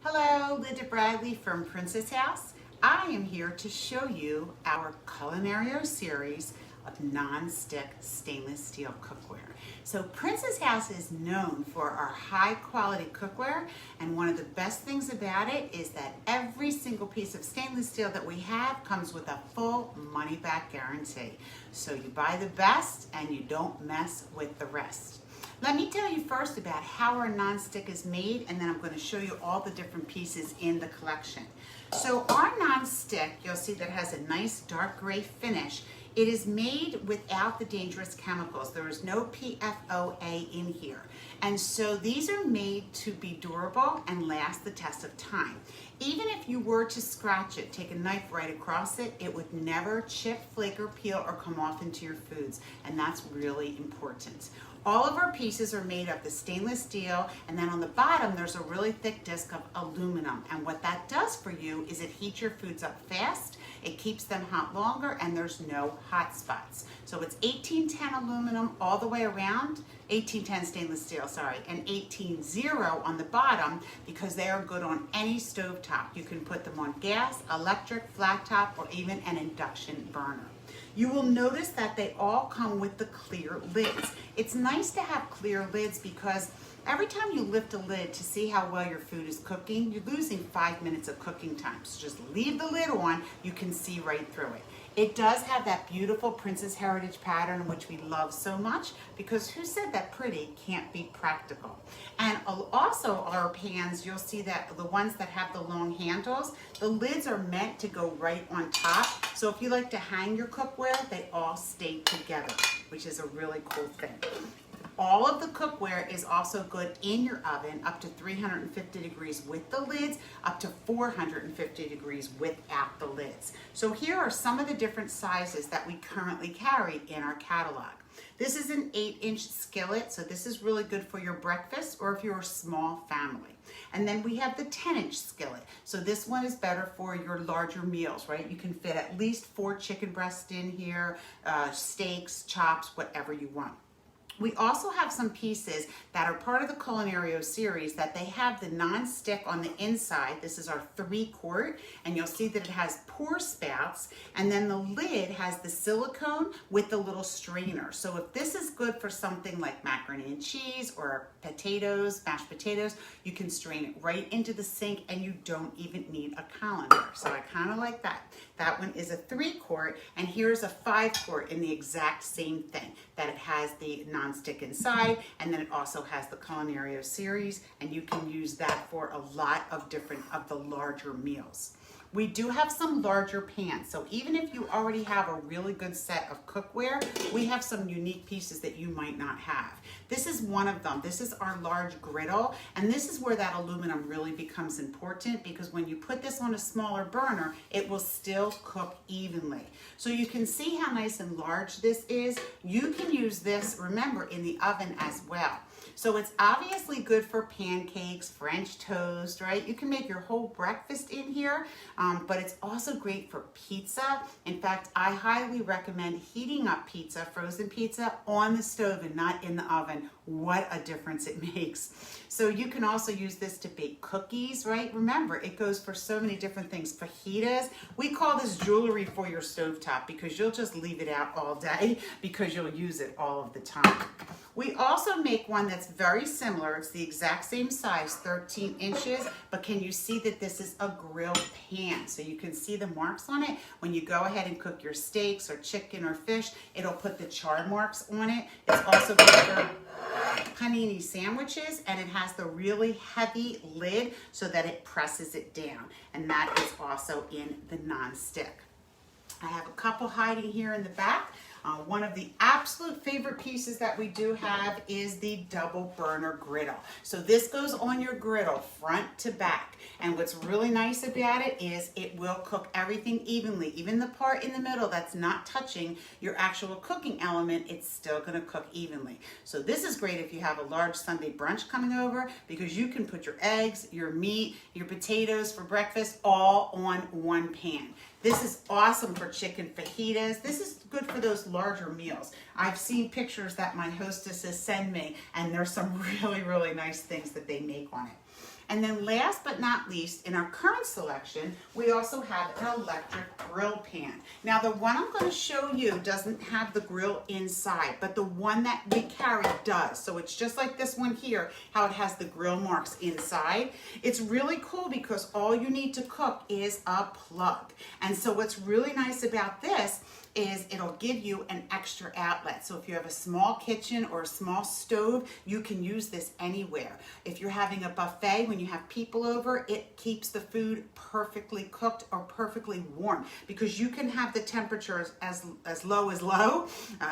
Hello, Lindabradley from Princess House. I am here to show you our Culinario series of non-stick stainless steel cookware. So Princess House is known for our high quality cookware, and one of the best things about it is that every single piece of stainless steel that we have comes with a full money back guarantee. So you buy the best and you don't mess with the rest. Let me tell you first about how our non-stick is made, and then I'm going to show you all the different pieces in the collection. So our non-stick, you'll see that has a nice dark gray finish. It is made without the dangerous chemicals. There is no PFOA in here. And so these are made to be durable and last the test of time. Even if you were to scratch it, take a knife right across it, it would never chip, flake, or peel or come off into your foods. And that's really important. All of our pieces are made of the stainless steel, and then on the bottom there's a really thick disc of aluminum. And what that does for you is it heats your foods up fast, it keeps them hot longer, and there's no hot spots. So it's 1810 aluminum all the way around, 1810 stainless steel, sorry, and 180 on the bottom, because they are good on any stove top. You can put them on gas, electric, flat top, or even an induction burner. You will notice that they all come with the clear lids. It's nice to have clear lids because every time you lift a lid to see how well your food is cooking, you're losing 5 minutes of cooking time. So just leave the lid on, you can see right through it. It does have that beautiful Princess Heritage pattern, which we love so much, because who said that pretty can't be practical? And also our pans, you'll see that the ones that have the long handles, the lids are meant to go right on top. So if you like to hang your cookware, they all stay together, which is a really cool thing. All of the cookware is also good in your oven, up to 350 degrees with the lids, up to 450 degrees without the lids. So here are some of the different sizes that we currently carry in our catalog. This is an 8-inch skillet, so this is really good for your breakfast or if you're a small family. And then we have the 10-inch skillet. So this one is better for your larger meals, right? You can fit at least 4 chicken breasts in here, steaks, chops, whatever you want. We also have some pieces that are part of the Culinario series that they have the non-stick on the inside. This is our 3-quart, and you'll see that it has pour spouts, and then the lid has the silicone with the little strainer. So if this is good for something like macaroni and cheese or potatoes, mashed potatoes, you can strain it right into the sink and you don't even need a colander. So I kind of like that. That one is a 3-quart, and here's a 5-quart in the exact same thing, that it has the non-stick inside, and then it also has the Culinario series, and you can use that for a lot of different of the larger meals. We do have some larger pans, so even if you already have a really good set of cookware, we have some unique pieces that you might not have. This is one of them. This is our large griddle, and this is where that aluminum really becomes important, because when you put this on a smaller burner, it will still cook evenly. So you can see how nice and large this is. You can use this, remember, in the oven as well. So it's obviously good for pancakes, French toast, right? You can make your whole breakfast in here, but it's also great for pizza. In fact, I highly recommend heating up pizza, frozen pizza, on the stove and not in the oven. What a difference it makes. So you can also use this to bake cookies, right? Remember, it goes for so many different things. Fajitas, we call this jewelry for your stovetop, because you'll just leave it out all day because you'll use it all of the time. We also make one that's very similar. It's the exact same size, 13 inches, but can you see that this is a grill pan? So you can see the marks on it. When you go ahead and cook your steaks or chicken or fish, it'll put the char marks on it. It's also good for panini sandwiches, and it has the really heavy lid so that it presses it down, and that is also in the non-stick. I have a couple hiding here in the back. One of the absolute favorite pieces that we do have is the double burner griddle. So this goes on your griddle front to back. And what's really nice about it is it will cook everything evenly. Even the part in the middle that's not touching your actual cooking element, it's still gonna cook evenly. So this is great if you have a large Sunday brunch coming over, because you can put your eggs, your meat, your potatoes for breakfast all on one pan. This is awesome for chicken fajitas. This is good for those larger meals. I've seen pictures that my hostesses send me, and there's some really, really nice things that they make on it. And then last but not least, in our current selection, we also have an electric grill pan. Now the one I'm going to show you doesn't have the grill inside, but the one that we carry does. So it's just like this one here, how it has the grill marks inside. It's really cool because all you need to cook is a plug. And so what's really nice about this is it'll give you an extra outlet. So if you have a small kitchen or a small stove, you can use this anywhere. If you're having a buffet, when you have people over, it keeps the food perfectly cooked or perfectly warm, because you can have the temperatures as low as low,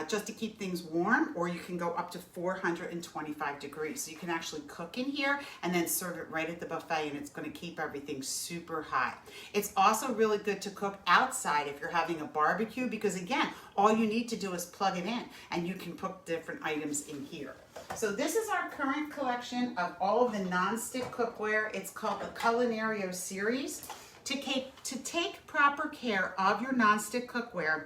just to keep things warm, or you can go up to 425 degrees. So you can actually cook in here and then serve it right at the buffet, and it's going to keep everything super hot. It's also really good to cook outside if you're having a barbecue, because again, all you need to do is plug it in and you can put different items in here. So this is our current collection of all of the non-stick cookware. It's called the Culinario series. To take proper care of your non-stick cookware,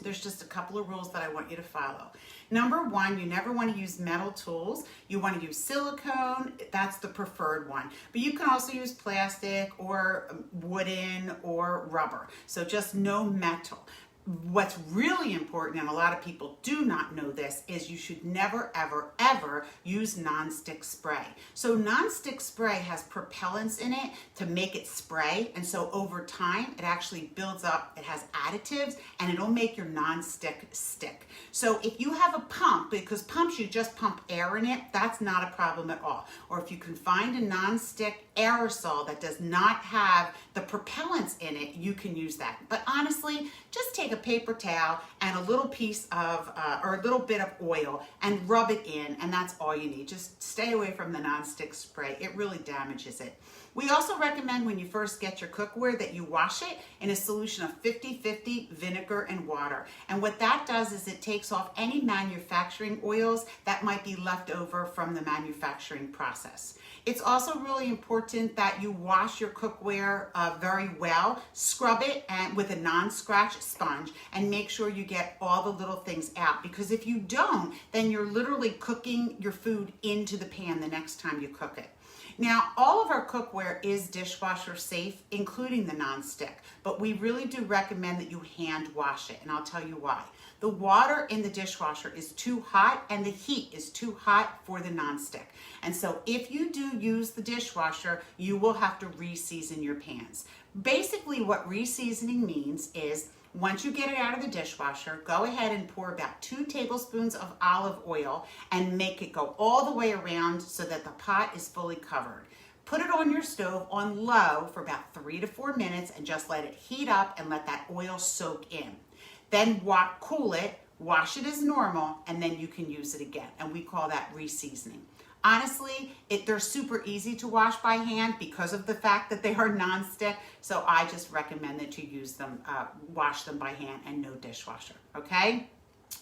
there's just a couple of rules that I want you to follow. Number one, you never want to use metal tools. You want to use silicone. That's the preferred one. But you can also use plastic or wooden or rubber. So just no metal. What's really important, and a lot of people do not know this, is you should never, ever, ever use nonstick spray. So nonstick spray has propellants in it to make it spray, and so over time it actually builds up, it has additives, and it'll make your nonstick stick. So if you have a pump, because pumps you just pump air in it, that's not a problem at all. Or if you can find a nonstick aerosol that does not have the propellants in it, you can use that. But honestly, just take a paper towel and a little piece of, or a little bit of oil and rub it in, and that's all you need. Just stay away from the nonstick spray. It really damages it. We also recommend when you first get your cookware that you wash it in a solution of 50-50 vinegar and water. And what that does is it takes off any manufacturing oils that might be left over from the manufacturing process. It's also really important that you wash your cookware very well, scrub it and with a non-scratch sponge, and make sure you get all the little things out, because if you don't, then you're literally cooking your food into the pan the next time you cook it. Now, all of our cookware is dishwasher safe, including the nonstick, but we really do recommend that you hand wash it, and I'll tell you why. The water in the dishwasher is too hot and the heat is too hot for the nonstick. And so if you do use the dishwasher, you will have to reseason your pans. Basically, what reseasoning means is once you get it out of the dishwasher, go ahead and pour about 2 tablespoons of olive oil and make it go all the way around so that the pot is fully covered. Put it on your stove on low for about 3 to 4 minutes and just let it heat up and let that oil soak in. Then cool it, wash it as normal, and then you can use it again. And we call that reseasoning. Honestly, they're super easy to wash by hand because of the fact that they are nonstick. So I just recommend that you use them, wash them by hand and no dishwasher, okay?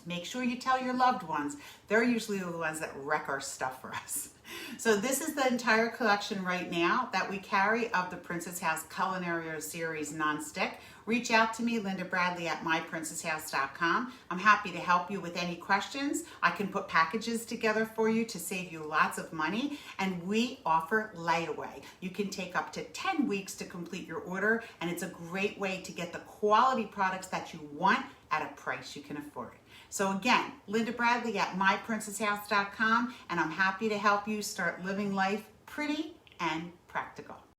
Make sure you tell your loved ones. They're usually the ones that wreck our stuff for us. So this is the entire collection right now that we carry of the Princess House Culinario Series Nonstick. Reach out to me, Lindabradley at myprincesshouse.com. I'm happy to help you with any questions. I can put packages together for you to save you lots of money, and we offer layaway. You can take up to 10 weeks to complete your order, and it's a great way to get the quality products that you want at a price you can afford. So again, Lindabradley at myprincesshouse.com, and I'm happy to help you start living life pretty and practical.